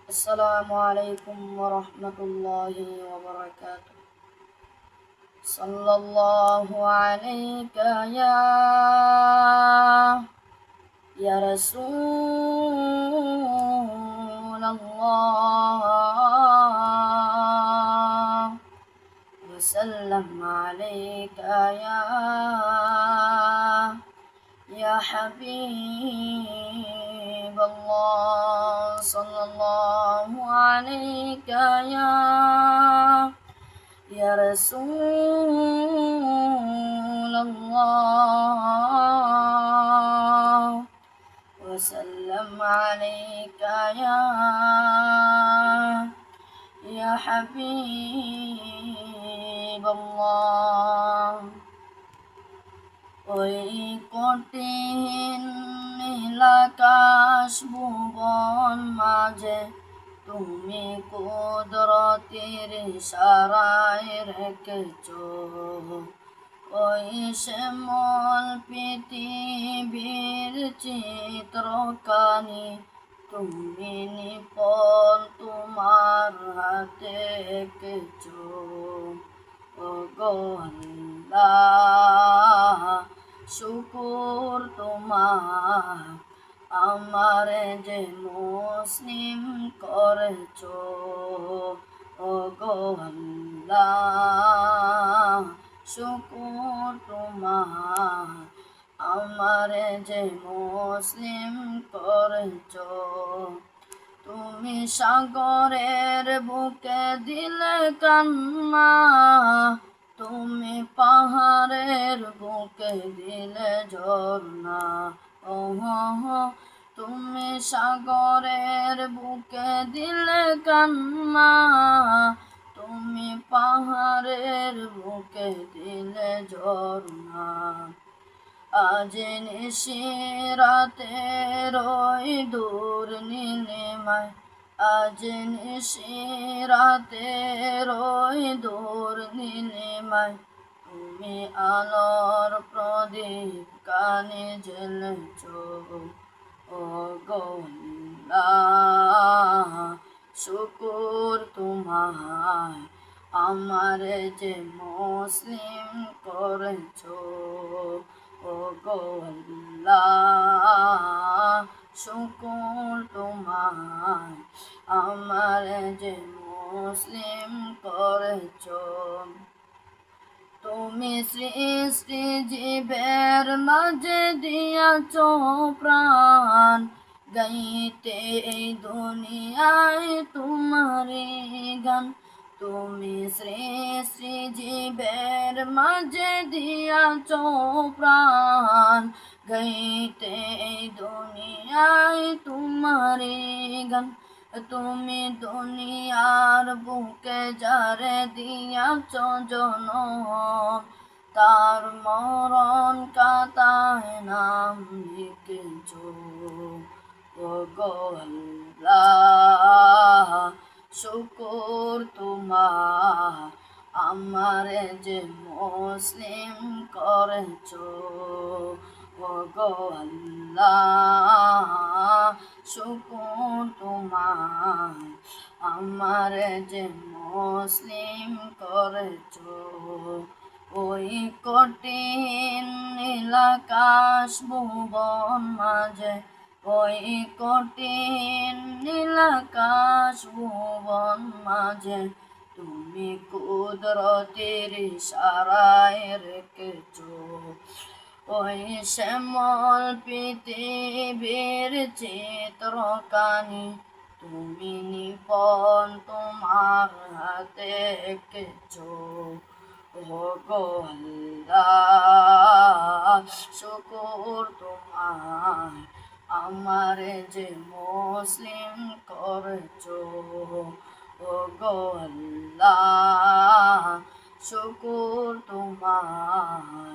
السلام عليكم ورحمة الله وبركاته. صلى الله عليك يا رسول الله، وسلم عليك يا حبيب الله، صلى الله عليك يا رسول الله، وسلم عليك يا حبيب الله। ওই কঠিন নীলাকাশ ভুবন মাঝে তুমি কুদরতের ইশারায় রেখেছ, ওই শ্যামল পৃথিবীর চিত্রখানি তুমি নিপল তোমার হাতে এঁকেছ। ওগো আল্লাহ, শুকুর তোমার, আমার যে মুসলিম করেছ। ওগো আল্লাহ, শুকুর তোমার, আমার যে মুসলিম করেছ। তুমি সাগরের বুকে দিলে কান্না, তুমি পাহাড়ের বুকে দিলে ঝর্ণা। তুমি সাগরের বুকে দিলে কান্না, তুমি পাহাড়ের বুকে দিলে ঝর্ণা। আজ নিশিরাতে রই দূর নীলিমায়, আজ নিশিরাতে রই দূর নীলিমায়, তুমি আলোর প্রদীপ কানে জ্বেলেছ। ওগো আল্লাহ, শুকুর তোমার, আমার যে মুসলিম করেছ। ওগো আল্লাহ, শুকুর তোমার, আমার যে মুসলিম করেছ। তুমি সৃষ্টি জীবের মাঝে দিয়াছ প্রাণ, গাইতে এই দুনিয়ায় তোমারি গান। তুমি সৃষ্টি জীবের মাঝে দিয়াছ প্রাণ, গাইতে এই দুনিয়ায় তোমারি গান। তুমি দুনিয়ার বুকে যারে দিয়াছ জনম, তার মরণ কাতায় নাম লিখেছ। ওগো আল্লাহ, শুকুর তোমার, আমার যে মুসলিম করেছ। ওগো আল্লাহ, শুকুর তোমার, আমার যে মুসলিম করেছ। ওই কঠিন নীলাকাশ ভুবন মাঝে, ওই কঠিন নীলাকাশ ভুবন মাঝে, তুমি কুদরতের ইশারায় রেখেছ। ওই শ্যামল পৃথিবীর চিত্রখানি তুমি নিপন তোমার হাতে এঁকেছ। ওগো আল্লাহ, শুকুর তোমার, আমার যে মুসলিম করেছ। ওগো আল্লাহ, শুকুর তোমার,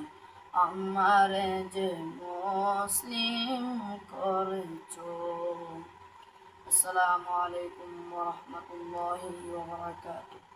আমার যে মুসলিম করেছ। আসসালামু আলাইকুম ওয়া রাহমাতুল্লাহি ওয়া বারাকাতুহু।